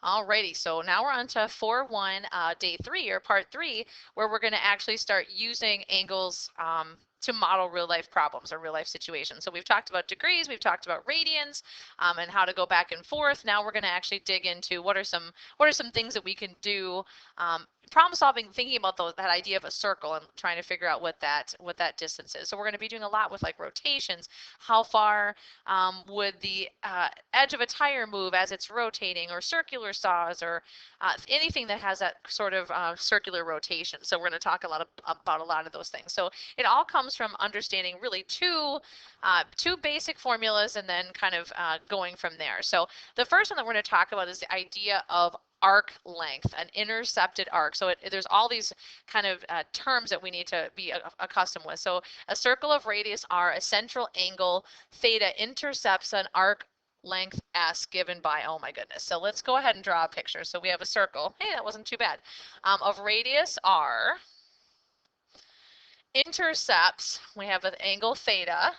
Alrighty, so now we're on to 4-1, day 3, or part 3, where we're going to actually start using angles to model real life problems or real life situations. So we've talked about degrees, we've talked about radians, and how to go back and forth. Now we're going to actually dig into what are some things that we can do. Problem solving, thinking about that idea of a circle and trying to figure out what that distance is. So we're going to be doing a lot with like rotations. How far would the edge of a tire move as it's rotating, or circular saws, or anything that has that sort of circular rotation. So we're going to talk about a lot of those things. So it all comes from understanding really two basic formulas, and then kind of going from there. So the first one that we're going to talk about is the idea of arc length, an intercepted arc. So there's all these kind of terms that we need to be accustomed with. So a circle of radius r, a central angle theta intercepts an arc length s given by, oh my goodness. So let's go ahead and draw a picture. So we have a circle. Hey, that wasn't too bad. Of radius r, intercepts, we have an angle theta.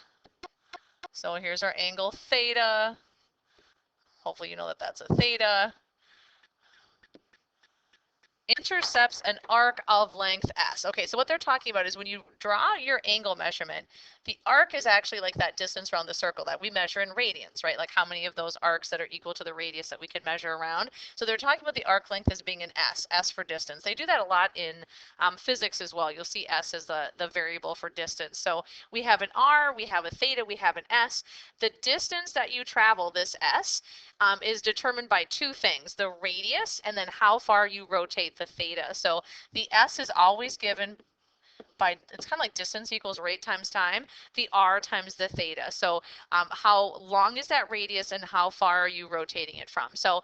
So here's our angle theta. Hopefully you know that that's a theta. Intercepts an arc of length s. Okay, so what they're talking about is when you draw your angle measurement, the arc is actually like that distance around the circle that we measure in radians, right? Like how many of those arcs that are equal to the radius that we can measure around. So they're talking about the arc length as being an s for distance. They do that a lot in physics as well. You'll see s as the variable for distance. So we have an r, we have a theta, we have an s. The distance that you travel, this s, is determined by two things, the radius and then how far you rotate the theta. So the s is always given by, it's kind of like distance equals rate times time, the r times the theta. So how long is that radius and how far are you rotating it from? So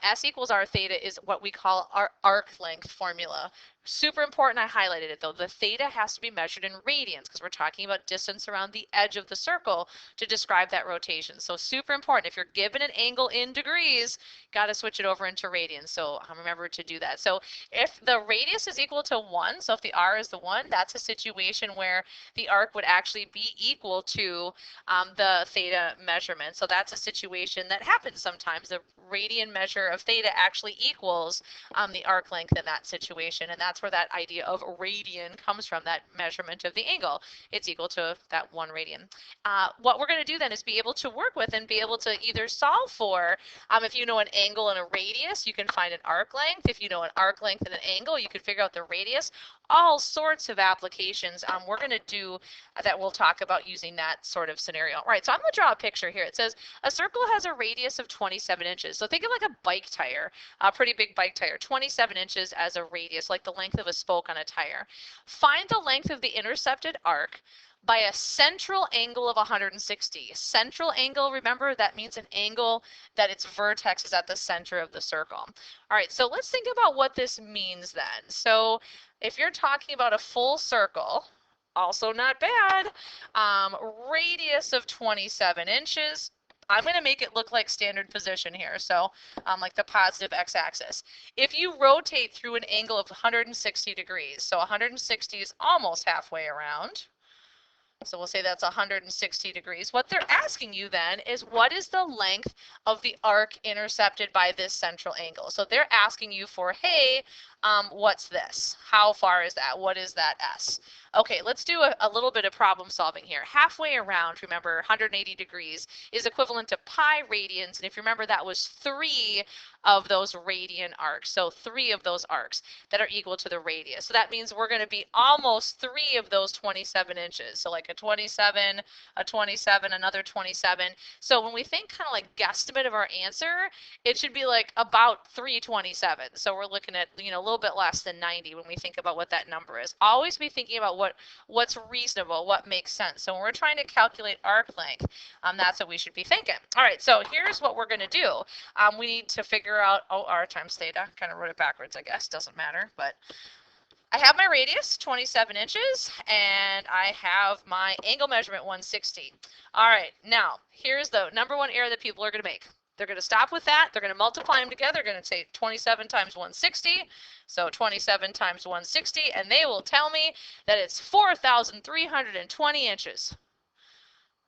s equals r theta is what we call our arc length formula. Super important, I highlighted it though. The theta has to be measured in radians because we're talking about distance around the edge of the circle to describe that rotation. So super important. If you're given an angle in degrees, got to switch it over into radians. So remember to do that. So if the radius is equal to 1, so if the r is the 1, that's a situation where the arc would actually be equal to the theta measurement. So that's a situation that happens sometimes. The radian measure of theta actually equals the arc length in that situation, and that's where that idea of radian comes from, that measurement of the angle. It's equal to that 1 radian. What we're going to do then is be able to work with and be able to either solve for, if you know an angle and a radius, you can find an arc length. If you know an arc length and an angle, you can figure out the radius. All sorts of applications we're going to do that we'll talk about using that sort of scenario. All right, so I'm going to draw a picture here. It says a circle has a radius of 27 inches. So think of like a bike tire, a pretty big bike tire, 27 inches as a radius, like the length of a spoke on a tire. Find the length of the intercepted arc by a central angle of 160. Central angle, remember, that means an angle that its vertex is at the center of the circle. All right, so let's think about what this means then. So if you're talking about a full circle, also not bad, radius of 27 inches, I'm going to make it look like standard position here, so like the positive x-axis. If you rotate through an angle of 160 degrees, so 160 is almost halfway around, so we'll say that's 160 degrees. What they're asking you then is what is the length of the arc intercepted by this central angle? So they're asking you for, hey, what's this? How far is that? What is that s? Okay, let's do a little bit of problem solving here. Halfway around, remember, 180 degrees is equivalent to pi radians. And if you remember, that was 3 of those radian arcs. So 3 of those arcs that are equal to the radius. So that means we're going to be almost 3 of those 27 inches. So like a 27, another 27. So when we think kind of like guesstimate of our answer, it should be like about 327. So we're looking at, you know, a little bit less than 90 when we think about what that number is. Always be thinking about what's reasonable, what makes sense. So when we're trying to calculate arc length, that's what we should be thinking. All right, so here's what we're going to do. We need to figure out, r times theta. Kind of wrote it backwards, I guess. Doesn't matter, but I have my radius, 27 inches, and I have my angle measurement, 160. All right, now, here's the number one error that people are going to make. They're going to stop with that. They're going to multiply them together. They're going to say 27 times 160. So 27 times 160, and they will tell me that it's 4,320 inches.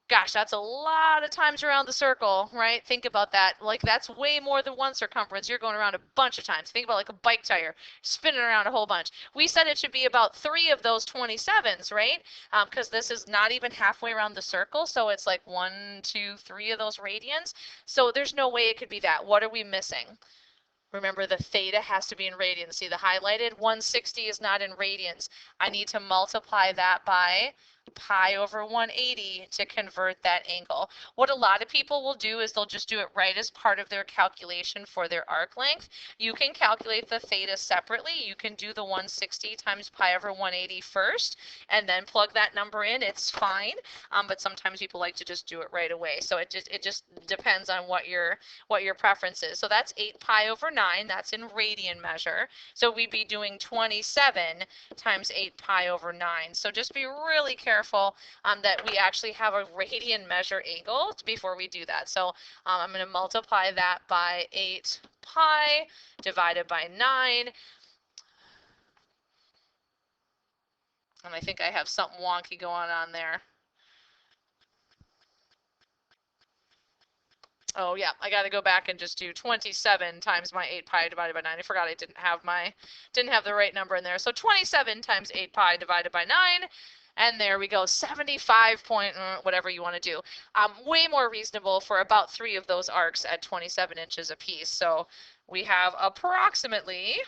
Gosh, that's a lot of times around the circle, right? Think about that. Like that's way more than one circumference. You're going around a bunch of times. Think about like a bike tire, spinning around a whole bunch. We said it should be about 3 of those 27s, right? Because this is not even halfway around the circle, so it's like 1, 2, 3 of those radians. So there's no way it could be that. What are we missing? Remember the theta has to be in radians. See the highlighted? 160 is not in radians. I need to multiply that by pi over 180 to convert that angle. What a lot of people will do is they'll just do it right as part of their calculation for their arc length. You can calculate the theta separately. You can do the 160 times pi over 180 first and then plug that number in. It's fine, but sometimes people like to just do it right away. So it just depends on what your preference is. So that's 8 pi over 9. That's in radian measure. So we'd be doing 27 times 8 pi over 9. So just be really careful that we actually have a radian measure angle before we do that. So I'm going to multiply that by 8 pi divided by 9. And I think I have something wonky going on there. Oh yeah, I got to go back and just do 27 times my 8 pi divided by 9. I forgot I didn't have the right number in there. So 27 times 8 pi divided by 9. And there we go, 75 point, whatever you want to do. Way more reasonable for about 3 of those arcs at 27 inches apiece. So we have approximately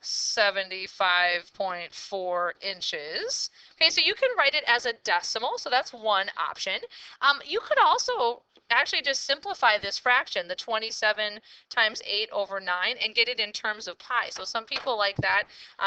75.4 inches. Okay, so you can write it as a decimal, so that's one option. You could also actually just simplify this fraction, the 27 times 8 over 9, and get it in terms of pi. So some people like that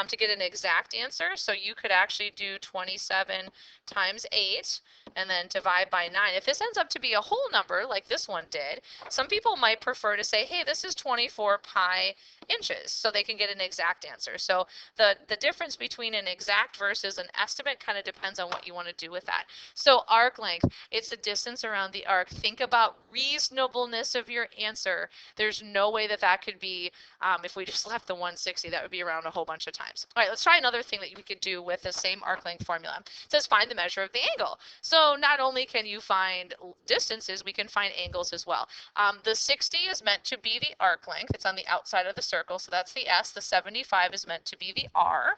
to get an exact answer. So you could actually do 27 times 8 and then divide by 9. If this ends up to be a whole number like this one did, some people might prefer to say, hey, this is 24 pi inches, so they can get an exact answer. So the difference between an exact versus an estimate kind of depends on what you want to do with that. So arc length, it's the distance around the arc. Think about reasonableness of your answer. There's no way that that could be, if we just left the 160, that would be around a whole bunch of times. All right, let's try another thing that we could do with the same arc length formula. It says find the measure of the angle. So not only can you find distances, we can find angles as well. The 60 is meant to be the arc length. It's on the outside of the circle, so that's the S. The 75 is meant to be the R.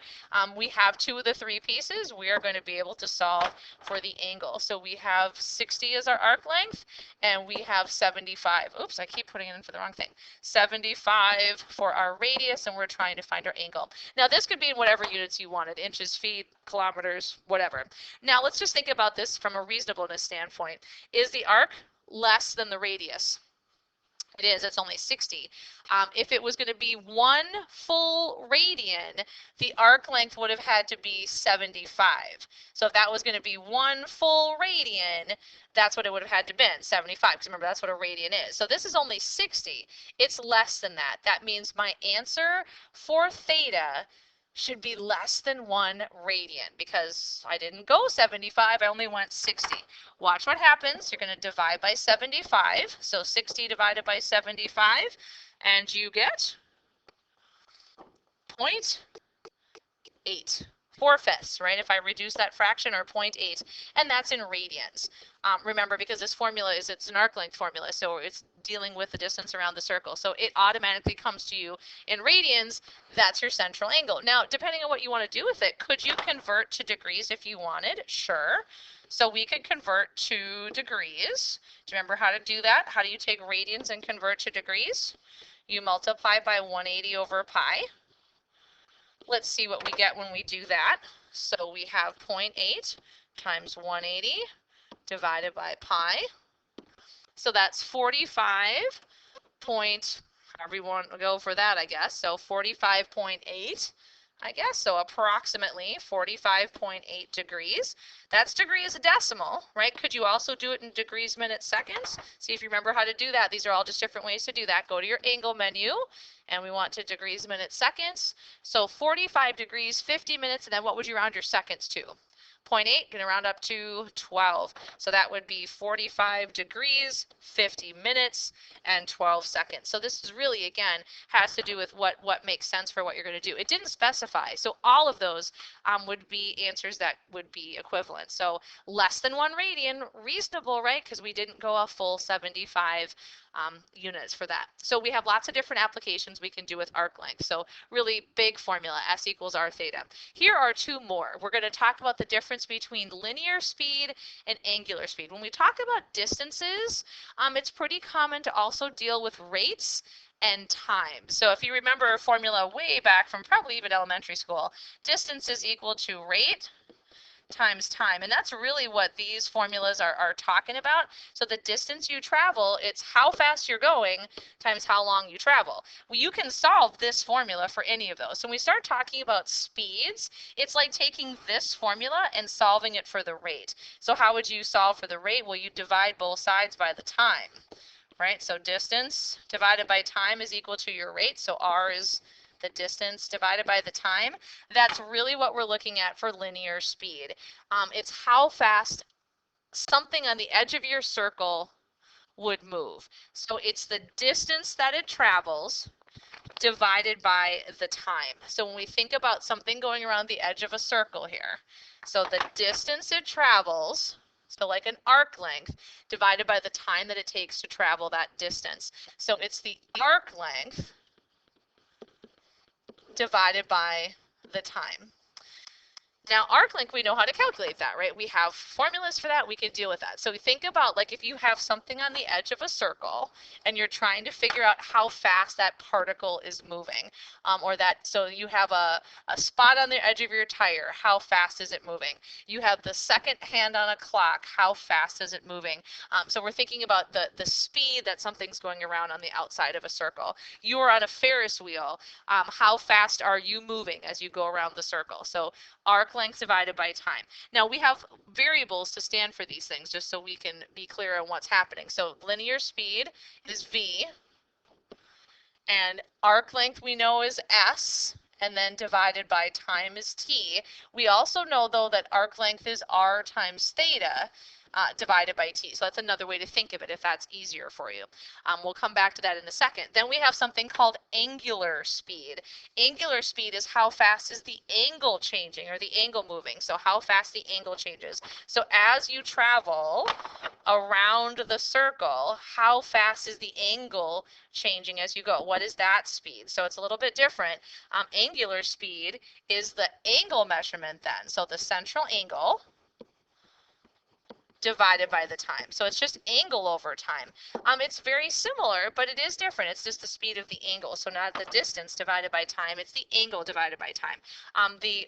We have 2 of the 3 pieces. We are going to be able to solve for the angle. So we have 60 as our arc length, and we have 75. Oops, I keep putting it in for the wrong thing. 75 for our radius, and we're trying to find our angle. Now this could be in whatever units you wanted, inches, feet, kilometers, whatever. Now let's just think about this from a reasonableness standpoint. Is the arc less than the radius? It is, it's only 60. If it was going to be 1 full radian, the arc length would have had to be 75. So if that was going to be 1 full radian, that's what it would have had to been, 75, because remember, that's what a radian is. So this is only 60. It's less than that. That means my answer for theta should be less than 1 radian, because I didn't go 75, I only went 60. Watch what happens. You're going to divide by 75, so 60 divided by 75, and you get 0.8. 4/5, right? If I reduce that fraction, or 0.8, and that's in radians. Remember, because this formula it's an arc length formula, so it's dealing with the distance around the circle. So it automatically comes to you in radians. That's your central angle. Now, depending on what you want to do with it, could you convert to degrees if you wanted? Sure. So we could convert to degrees. Do you remember how to do that? How do you take radians and convert to degrees? You multiply by 180 over pi. Let's see what we get when we do that. So we have 0.8 times 180 divided by pi. So that's 45 point, everyone will go for that, I guess. So 45.8, I guess. So approximately 45.8 degrees. That's degree as a decimal, right? Could you also do it in degrees, minutes, seconds? See if you remember how to do that. These are all just different ways to do that. Go to your angle menu, and we want to degrees, minutes, seconds. So 45 degrees, 50 minutes, and then what would you round your seconds to? 0.8, going to round up to 12. So that would be 45 degrees, 50 minutes, and 12 seconds. So this is really, again, has to do with what makes sense for what you're going to do. It didn't specify. So all of those would be answers that would be equivalent. So less than 1 radian, reasonable, right? Because we didn't go a full 75 units for that. So we have lots of different applications we can do with arc length. So really big formula, S equals R theta. Here are 2 more. We're going to talk about the difference between linear speed and angular speed. When we talk about distances, it's pretty common to also deal with rates and time. So if you remember a formula way back from probably even elementary school, distance is equal to rate times time. And that's really what these formulas are talking about. So the distance you travel, it's how fast you're going times how long you travel. Well, you can solve this formula for any of those. So when we start talking about speeds, it's like taking this formula and solving it for the rate. So how would you solve for the rate? Well, you divide both sides by the time, right? So distance divided by time is equal to your rate. So R is the distance divided by the time. That's really what we're looking at for linear speed. It's how fast something on the edge of your circle would move. So it's the distance that it travels divided by the time. So when we think about something going around the edge of a circle here, so the distance it travels, so like an arc length, divided by the time that it takes to travel that distance. So it's the arc length divided by the time. Now, arc length, we know how to calculate that, right? We have formulas for that. We can deal with that. So think about, like, if you have something on the edge of a circle and you're trying to figure out how fast that particle is moving, so you have a spot on the edge of your tire. How fast is it moving? You have the second hand on a clock. How fast is it moving? So we're thinking about the speed that something's going around on the outside of a circle. You are on a Ferris wheel. How fast are you moving as you go around the circle? So arc length divided by time. Now we have variables to stand for these things just so we can be clear on what's happening. So linear speed is V, and arc length we know is S, and then divided by time is T. We also know though that arc length is R times theta. Divided by t. So that's another way to think of it if that's easier for you. We'll come back to that in a second. Then we have something called angular speed. Angular speed is how fast is the angle changing or the angle moving. So how fast the angle changes. So as you travel around the circle, how fast is the angle changing as you go? What is that speed? So it's a little bit different. Angular speed is the angle measurement then. So the central angle divided by the time. So it's just angle over time. It's very similar, but it is different. It's just the speed of the angle. So not the distance divided by time, it's the angle divided by time. The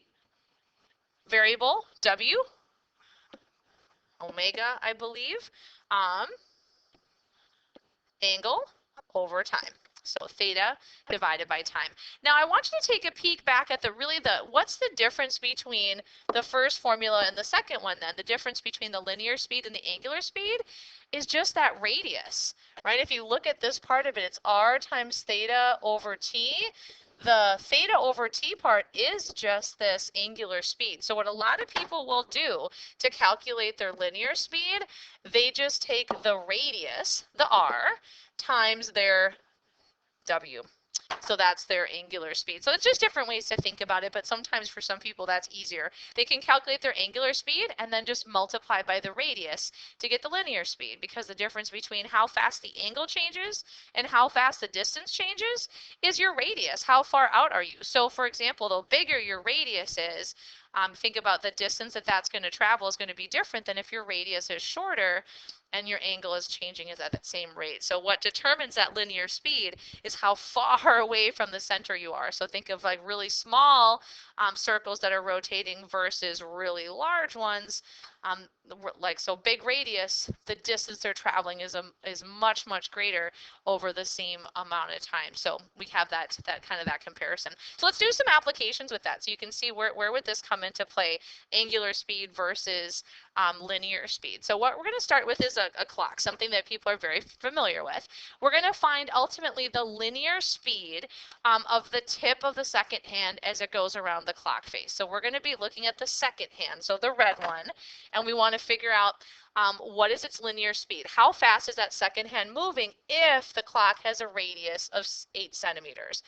variable W, omega, I believe, angle over time. So theta divided by time. Now I want you to take a peek back at what's the difference between the first formula and the second one then? The difference between the linear speed and the angular speed is just that radius, right? If you look at this part of it, it's R times theta over T. The theta over T part is just this angular speed. So what a lot of people will do to calculate their linear speed, they just take the radius, the R, times their W. So that's their angular speed. So it's just different ways to think about it, but sometimes for some people that's easier. They can calculate their angular speed and then just multiply by the radius to get the linear speed, because the difference between how fast the angle changes and how fast the distance changes is your radius. How far out are you? So for example, the bigger your radius is, think about the distance that's going to travel is going to be different than if your radius is shorter and your angle is changing at that same rate. So what determines that linear speed is how far away from the center you are. So think of like really small circles that are rotating versus really large ones. So big radius, the distance they're traveling is much, much greater over the same amount of time. So we have that kind of that comparison. So let's do some applications with that so you can see where would this come into play, angular speed versus linear speed. So what we're going to start with is a clock, something that people are very familiar with. We're going to find ultimately the linear speed of the tip of the second hand as it goes around the clock face. So we're going to be looking at the second hand, so the red one, and we want to figure out what is its linear speed? How fast is that second hand moving if the clock has a radius of 8 centimeters?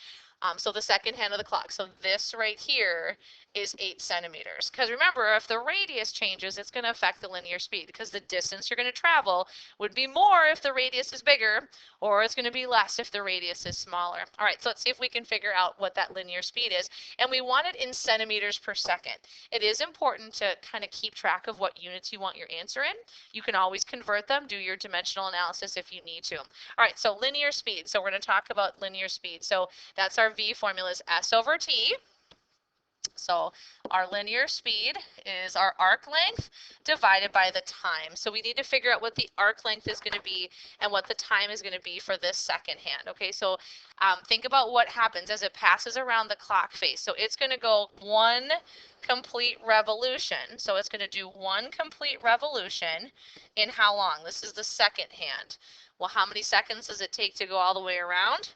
So the second hand of the clock. So this right here is 8 centimeters. Because remember, if the radius changes, it's going to affect the linear speed because the distance you're going to travel would be more if the radius is bigger, or it's going to be less if the radius is smaller. All right, so let's see if we can figure out what that linear speed is. And we want it in centimeters per second. It is important to kind of keep track of what units you want your answer in. You can always convert them, do your dimensional analysis if you need to. All right, so linear speed. So we're going to talk about linear speed. So that's our V formula is S over T. So our linear speed is our arc length divided by the time. So we need to figure out what the arc length is going to be and what the time is going to be for this second hand. Okay, so think about what happens as it passes around the clock face. So it's going to go one complete revolution. So it's going to do one complete revolution in how long? This is the second hand. Well, how many seconds does it take to go all the way around?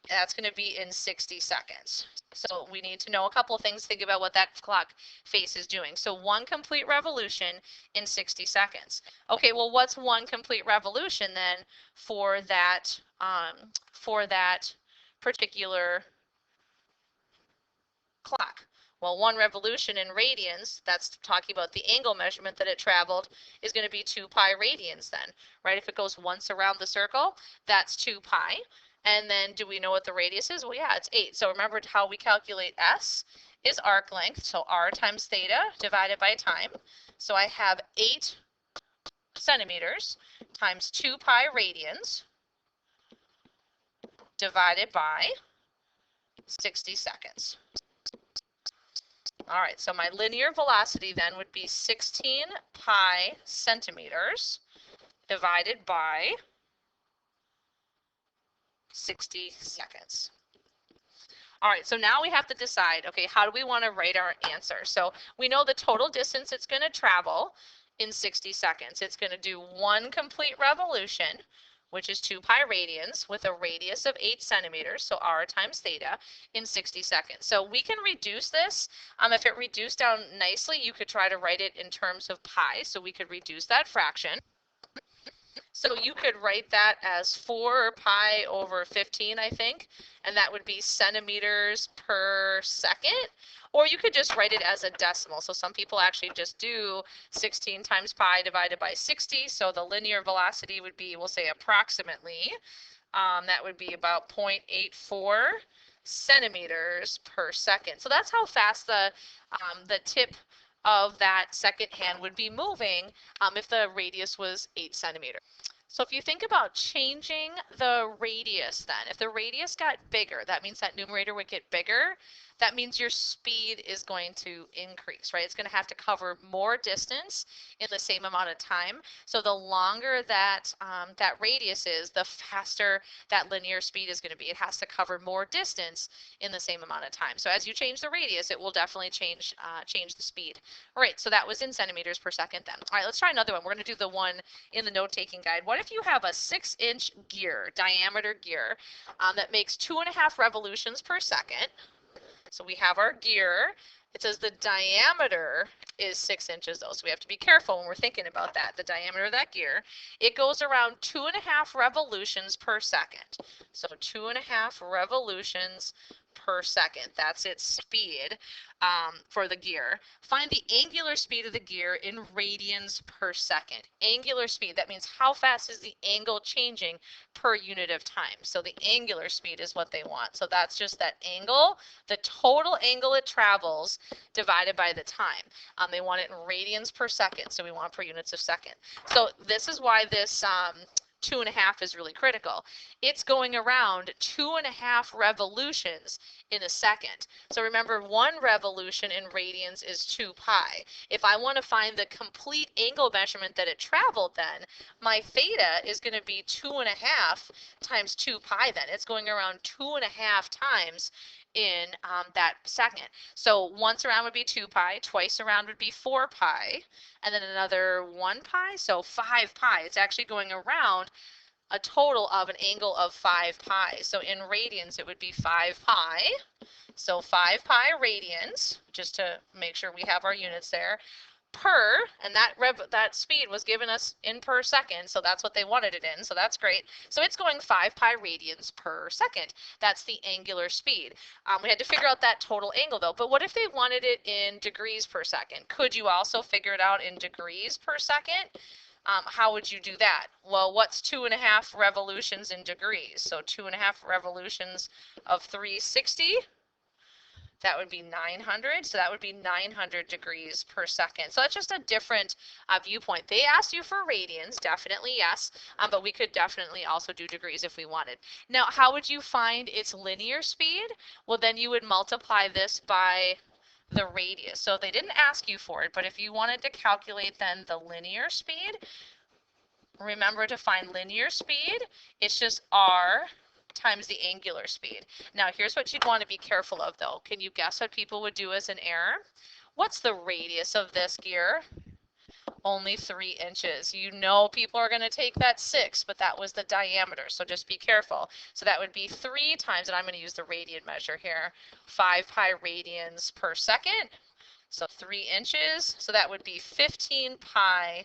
That's going to be in 60 seconds. So we need to know a couple of things. Think about what that clock face is doing. So one complete revolution in 60 seconds. Okay, well, what's one complete revolution then for that particular clock? Well, one revolution in radians, that's talking about the angle measurement that it traveled, is going to be 2 pi radians then, right? If it goes once around the circle, that's 2 pi. And then do we know what the radius is? Well, yeah, it's 8. So remember how we calculate S is arc length. So R times theta divided by time. So I have 8 centimeters times 2 pi radians divided by 60 seconds. All right, so my linear velocity then would be 16 pi centimeters divided by 60 seconds. All right, so now we have to decide, okay, how do we want to write our answer? So we know the total distance it's going to travel in 60 seconds. It's going to do one complete revolution, which is 2 pi radians with a radius of 8 centimeters, so R times theta, in 60 seconds. So we can reduce this. If it reduced down nicely, you could try to write it in terms of pi, so we could reduce that fraction. So you could write that as 4 pi over 15, I think, and that would be centimeters per second. Or you could just write it as a decimal. So some people actually just do 16 times pi divided by 60. So the linear velocity would be, we'll say approximately, that would be about 0.84 centimeters per second. So that's how fast the tip of that second hand would be moving if the radius was 8 centimeters. So if you think about changing the radius then, if the radius got bigger, that means that numerator would get bigger. That means your speed is going to increase, right? It's going to have to cover more distance in the same amount of time. So the longer that that radius is, the faster that linear speed is going to be. It has to cover more distance in the same amount of time. So as you change the radius, it will definitely change the speed. All right, so that was in centimeters per second then. All right, let's try another one. We're going to do the one in the note-taking guide. What if you have a 6-inch gear, diameter gear, that makes 2.5 revolutions per second? So we have our gear. It says the diameter is 6 inches though, so we have to be careful when we're thinking about that. The diameter of that gear, it goes around 2.5 revolutions per second. So 2.5 revolutions per second. That's its speed for the gear. Find the angular speed of the gear in radians per second. Angular speed, that means how fast is the angle changing per unit of time. So the angular speed is what they want. So that's just that angle, the total angle it travels divided by the time. They want it in radians per second, so we want per units of second. So this is why this 2.5 is really critical. It's going around 2.5 revolutions in a second. So remember, 1 revolution in radians is 2 pi. If I want to find the complete angle measurement that it traveled then, my theta is going to be 2.5 times 2 pi then. It's going around 2.5 times in that second. So once around would be 2 pi, twice around would be 4 pi, and then another 1 pi, so 5 pi. It's actually going around a total of an angle of 5 pi. So in radians, it would be 5 pi. So 5 pi radians, just to make sure we have our units there, per, and that speed was given us in per second, so that's what they wanted it in, so that's great. So it's going 5 pi radians per second. That's the angular speed. We had to figure out that total angle though, but what if they wanted it in degrees per second? Could you also figure it out in degrees per second? How would you do that? Well, what's 2.5 revolutions in degrees? So 2.5 revolutions of 360. That would be 900, so that would be 900 degrees per second. So that's just a different viewpoint. They asked you for radians, definitely yes, but we could definitely also do degrees if we wanted. Now, how would you find its linear speed? Well, then you would multiply this by the radius. So they didn't ask you for it, but if you wanted to calculate then the linear speed, remember to find linear speed, it's just r times the angular speed. Now here's what you'd want to be careful of though. Can you guess what people would do as an error? What's the radius of this gear? Only 3 inches. You know people are going to take that 6, but that was the diameter, so just be careful. So that would be 3 times, and I'm going to use the radian measure here, 5 pi radians per second. So 3 inches, so that would be 15 pi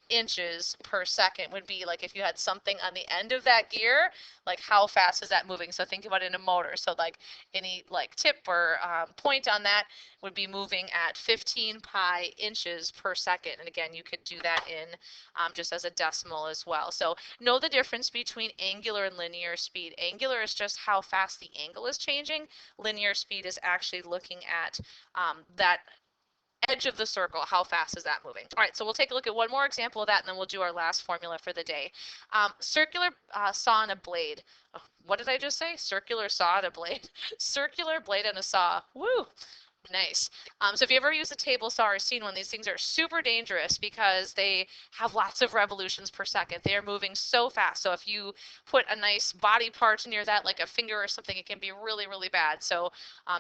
inches per second would be like if you had something on the end of that gear, like how fast is that moving? So think about it in a motor. So like any like tip or point on that would be moving at 15 pi inches per second. And again, you could do that in just as a decimal as well. So know the difference between angular and linear speed. Angular is just how fast the angle is changing. Linear speed is actually looking at that edge of the circle, how fast is that moving? All right, so we'll take a look at one more example of that, and then we'll do our last formula for the day. Circular saw and a blade. Oh, what did I just say? Circular saw and a blade. Circular blade and a saw. Woo! Nice. So if you ever use a table saw or seen one, these things are super dangerous because they have lots of revolutions per second. They are moving so fast. So if you put a nice body part near that, like a finger or something, it can be really, really bad. So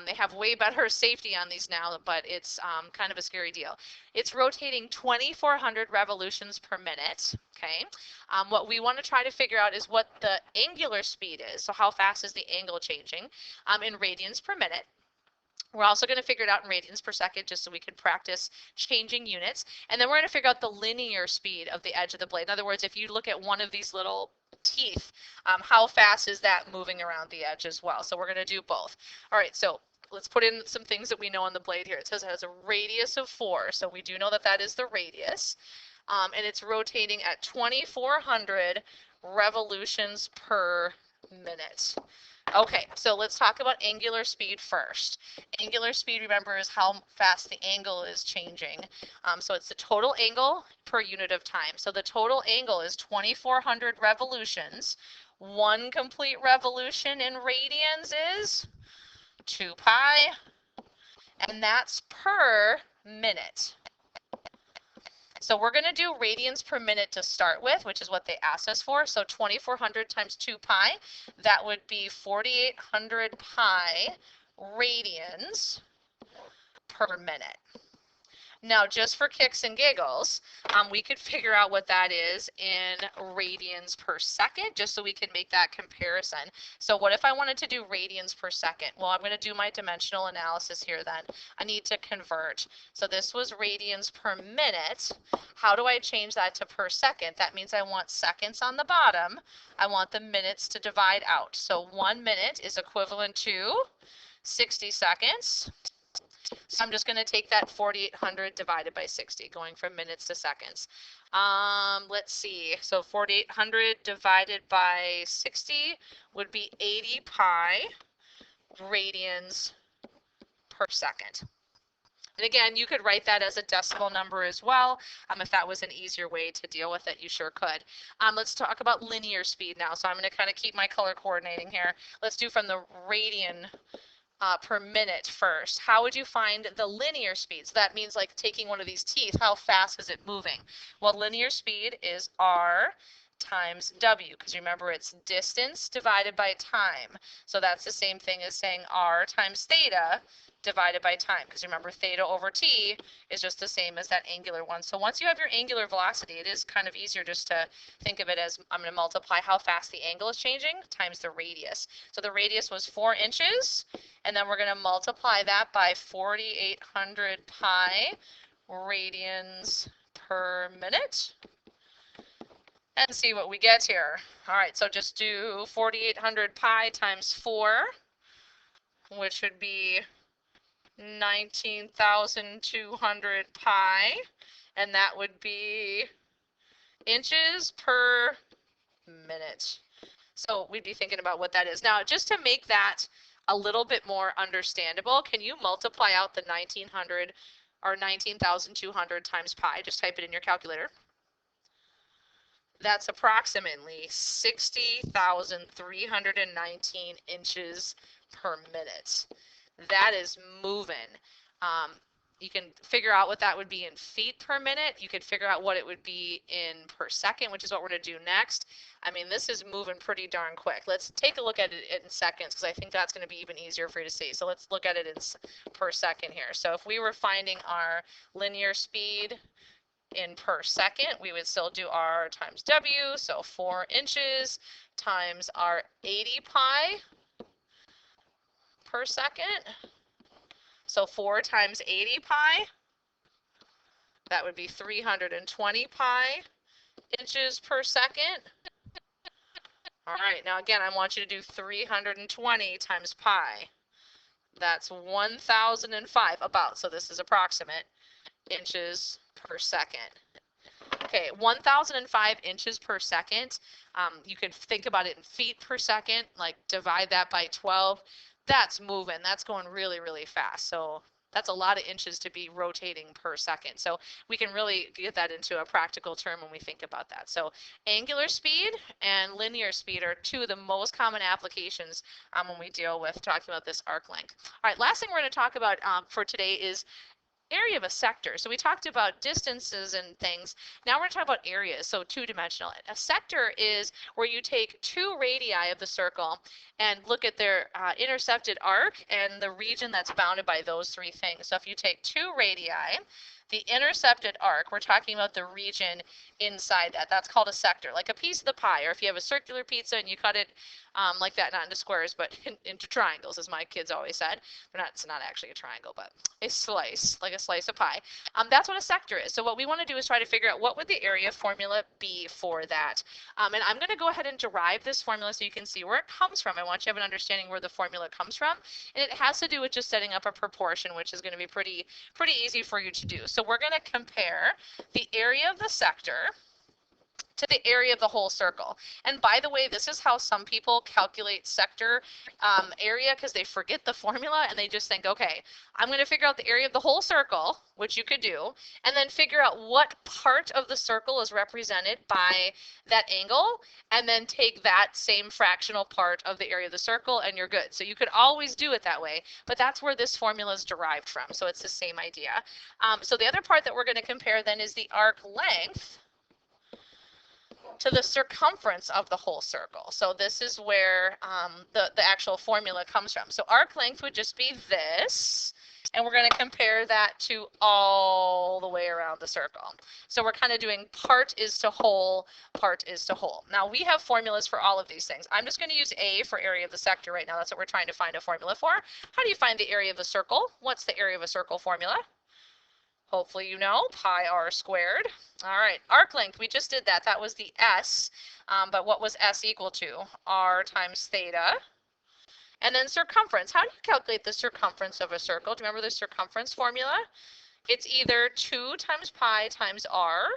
they have way better safety on these now, but it's kind of a scary deal. It's rotating 2,400 revolutions per minute. Okay. What we want to try to figure out is what the angular speed is. So how fast is the angle changing in radians per minute. We're also going to figure it out in radians per second just so we can practice changing units. And then we're going to figure out the linear speed of the edge of the blade. In other words, if you look at one of these little teeth, how fast is that moving around the edge as well? So we're going to do both. All right, so let's put in some things that we know on the blade here. It says it has a radius of 4, so we do know that that is the radius. And it's rotating at 2,400 revolutions per minute. Okay, so let's talk about angular speed first. Angular speed, remember, is how fast the angle is changing. So it's the total angle per unit of time. So the total angle is 2,400 revolutions. 1 complete revolution in radians is 2 pi, and that's per minute. So we're going to do radians per minute to start with, which is what they asked us for. So 2,400 times 2 pi, that would be 4,800 pi radians per minute. Now, just for kicks and giggles, we could figure out what that is in radians per second, just so we can make that comparison. So what if I wanted to do radians per second? Well, I'm going to do my dimensional analysis here then. I need to convert. So this was radians per minute. How do I change that to per second? That means I want seconds on the bottom. I want the minutes to divide out. So 1 minute is equivalent to 60 seconds. So I'm just going to take that 4,800 divided by 60, going from minutes to seconds. Let's see. So 4,800 divided by 60 would be 80 pi radians per second. And again, you could write that as a decimal number as well. If that was an easier way to deal with it, you sure could. Let's talk about linear speed now. So I'm going to kind of keep my color coordinating here. Let's do from the radian per minute first. How would you find the linear speed? So that means like taking one of these teeth, how fast is it moving? Well, linear speed is R times W, because remember it's distance divided by time. So that's the same thing as saying R times theta divided by time, because remember theta over t is just the same as that angular one. So once you have your angular velocity, it is kind of easier just to think of it as I'm going to multiply how fast the angle is changing times the radius. So the radius was 4 inches, and then we're going to multiply that by 4,800 pi radians per minute and see what we get here. All right, so just do 4,800 pi times 4, which would be 19,200 pi, and that would be inches per minute. So we'd be thinking about what that is. Now, just to make that a little bit more understandable, can you multiply out the 1900 or 19,200 times pi? Just type it in your calculator. That's approximately 60,319 inches per minute. That is moving. You can figure out what that would be in feet per minute. You could figure out what it would be in per second, which is what we're going to do next. I mean, this is moving pretty darn quick. Let's take a look at it in seconds, because I think that's going to be even easier for you to see. So let's look at it in per second here. So if we were finding our linear speed in per second, we would still do R times W, so 4 inches times our 80 pi per second. So 4 times 80 pi, that would be 320 pi inches per second. All right, now again, I want you to do 320 times pi. That's 1,005, about, so this is approximate, inches per second. Okay, 1,005 inches per second. You could think about it in feet per second, like divide that by 12. That's moving. That's going really, really fast. So that's a lot of inches to be rotating per second. So we can really get that into a practical term when we think about that. So angular speed and linear speed are two of the most common applications when we deal with talking about this arc length. All right, last thing we're going to talk about for today is area of a sector. So we talked about distances and things. Now we're going to talk about areas, so two-dimensional. A sector is where you take two radii of the circle and look at their intercepted arc and the region that's bounded by those three things. So if you take two radii, the intercepted arc, we're talking about the region inside that. That's called a sector, like a piece of the pie, or if you have a circular pizza and you cut it like that, not into squares, but into triangles, as my kids always said. It's not actually a triangle, but a slice, like a slice of pie. That's what a sector is. So what we want to do is try to figure out what would the area formula be for that. And I'm going to go ahead and derive this formula so you can see where it comes from. I want you to have an understanding where the formula comes from. And it has to do with just setting up a proportion, which is going to be pretty easy for you to do. So we're going to compare the area of the sector to the area of the whole circle. And by the way, this is how some people calculate sector area, because they forget the formula and they just think, okay, I'm going to figure out the area of the whole circle, which you could do, and then figure out what part of the circle is represented by that angle, and then take that same fractional part of the area of the circle and you're good. So you could always do it that way, but that's where this formula is derived from. So it's the same idea. So the other part that we're going to compare then is the arc length to the circumference of the whole circle. So this is where the actual formula comes from. So arc length would just be this, and we're going to compare that to all the way around the circle. So we're kind of doing part is to whole, part is to whole. Now we have formulas for all of these things. I'm just going to use A for area of the sector right now. That's what we're trying to find a formula for. How do you find the area of a circle? What's the area of a circle formula? Hopefully you know, pi r squared. All right, arc length, we just did that. That was the S, but what was S equal to? R times theta. And then circumference. How do you calculate the circumference of a circle? Do you remember the circumference formula? It's either 2 times pi times r,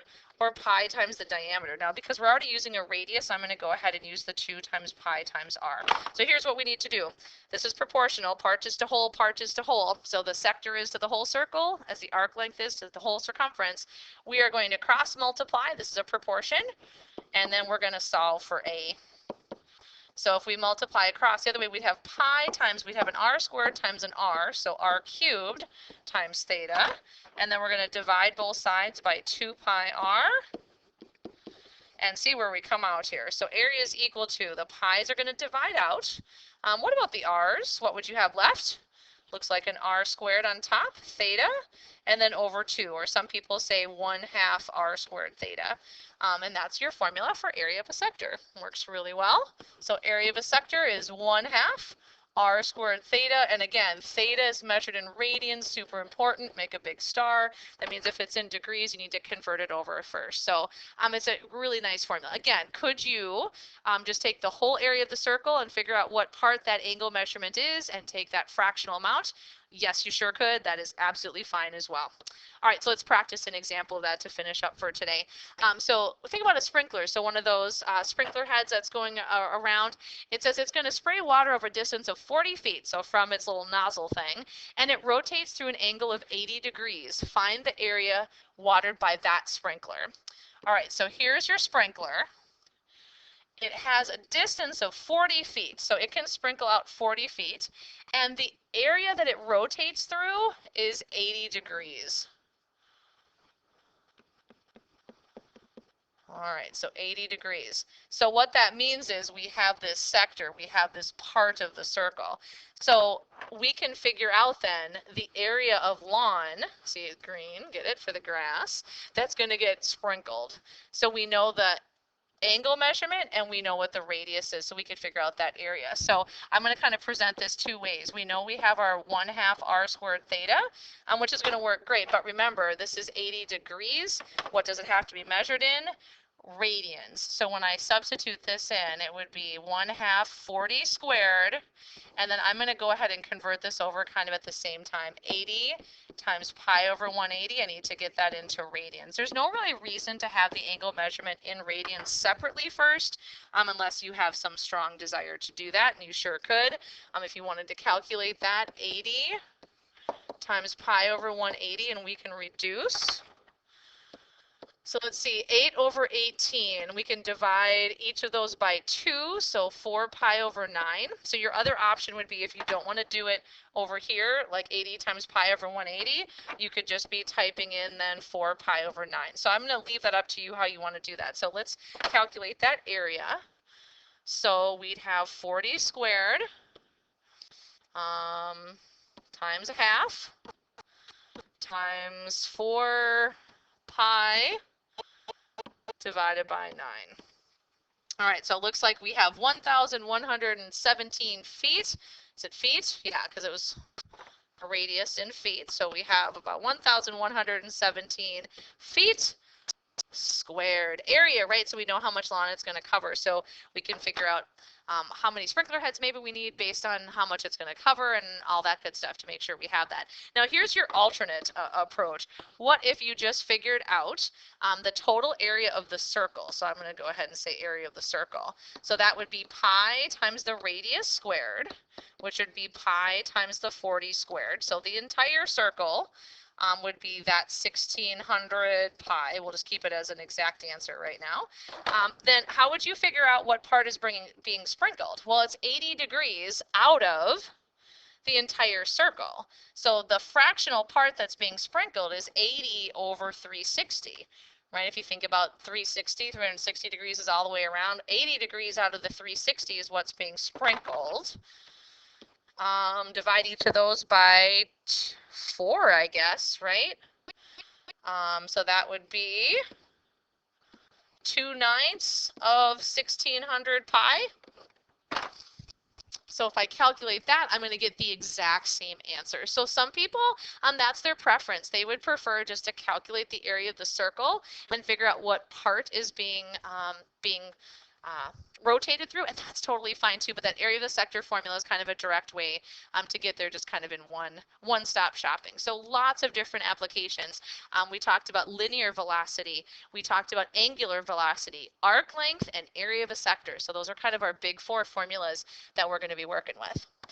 or pi times the diameter. Now, because we're already using a radius, I'm going to go ahead and use the 2 times pi times r. So here's what we need to do. This is proportional. Part is to whole, part is to whole. So the sector is to the whole circle as the arc length is to the whole circumference. We are going to cross multiply. This is a proportion. And then we're going to solve for a. So if we multiply across the other way, we'd have pi times, we'd have an r squared times an r, so r cubed times theta. And then we're going to divide both sides by 2 pi r and see where we come out here. So area is equal to, the pi's are going to divide out. What about the r's? What would you have left? Looks like an r squared on top, theta, and then over 2, or some people say 1/2 r squared theta. And that's your formula for area of a sector. Works really well. So area of a sector is 1/2 r squared theta, and again, theta is measured in radians, super important, make a big star. That means if it's in degrees, you need to convert it over first. So it's a really nice formula. Again, could you just take the whole area of the circle and figure out what part that angle measurement is and take that fractional amount? Yes, you sure could. That is absolutely fine as well. All right, so let's practice an example of that to finish up for today. So think about a sprinkler. So one of those sprinkler heads that's going around, it says it's going to spray water over a distance of 40 feet, so from its little nozzle thing, and it rotates through an angle of 80 degrees. Find the area watered by that sprinkler. All right, so here's your sprinkler. It has a distance of 40 feet, so it can sprinkle out 40 feet, and the area that it rotates through is 80 degrees. All right, so 80 degrees. So what that means is we have this sector, we have this part of the circle. So we can figure out then the area of lawn, see green, get it, for the grass, that's going to get sprinkled. So we know the angle measurement and we know what the radius is, so we could figure out that area. So I'm going to kind of present this two ways. We know we have our 1/2 r squared theta, which is going to work great, but remember this is 80 degrees. What does it have to be measured in? Radians. So when I substitute this in, it would be 1/2 40 squared, and then I'm going to go ahead and convert this over kind of at the same time. 80 times pi over 180, I need to get that into radians. There's no really reason to have the angle measurement in radians separately first, unless you have some strong desire to do that, and you sure could. If you wanted to calculate that, 80 times pi over 180, and we can reduce. So let's see, 8 over 18, we can divide each of those by 2, so 4 pi over 9. So your other option would be, if you don't want to do it over here, like 80 times pi over 180, you could just be typing in then 4 pi over 9. So I'm going to leave that up to you how you want to do that. So let's calculate that area. So we'd have 40 squared times 1/2 times 4 pi divided by 9. All right, so it looks like we have 1,117 feet. Is it feet? Yeah, because it was a radius in feet. So we have about 1,117 feet squared area, right? So we know how much lawn it's going to cover. So we can figure out how many sprinkler heads maybe we need based on how much it's going to cover and all that good stuff to make sure we have that. Now here's your alternate approach. What if you just figured out the total area of the circle? So I'm going to go ahead and say area of the circle. So that would be pi times the radius squared, which would be pi times the 40 squared. So the entire circle would be that 1,600 pi. We'll just keep it as an exact answer right now. Then how would you figure out what part is being sprinkled? Well, it's 80 degrees out of the entire circle. So the fractional part that's being sprinkled is 80 over 360. Right? If you think about 360 degrees is all the way around. 80 degrees out of the 360 is what's being sprinkled. Divide each of those by 4, I guess, right? So that would be 2/9 of 1,600 pi. So if I calculate that, I'm going to get the exact same answer. So some people, that's their preference. They would prefer just to calculate the area of the circle and figure out what part is being rotated through, and that's totally fine too. But that area of the sector formula is kind of a direct way to get there, just kind of in one-stop shopping. So lots of different applications. We talked about linear velocity. We talked about angular velocity, arc length, and area of a sector. So those are kind of our big four formulas that we're going to be working with.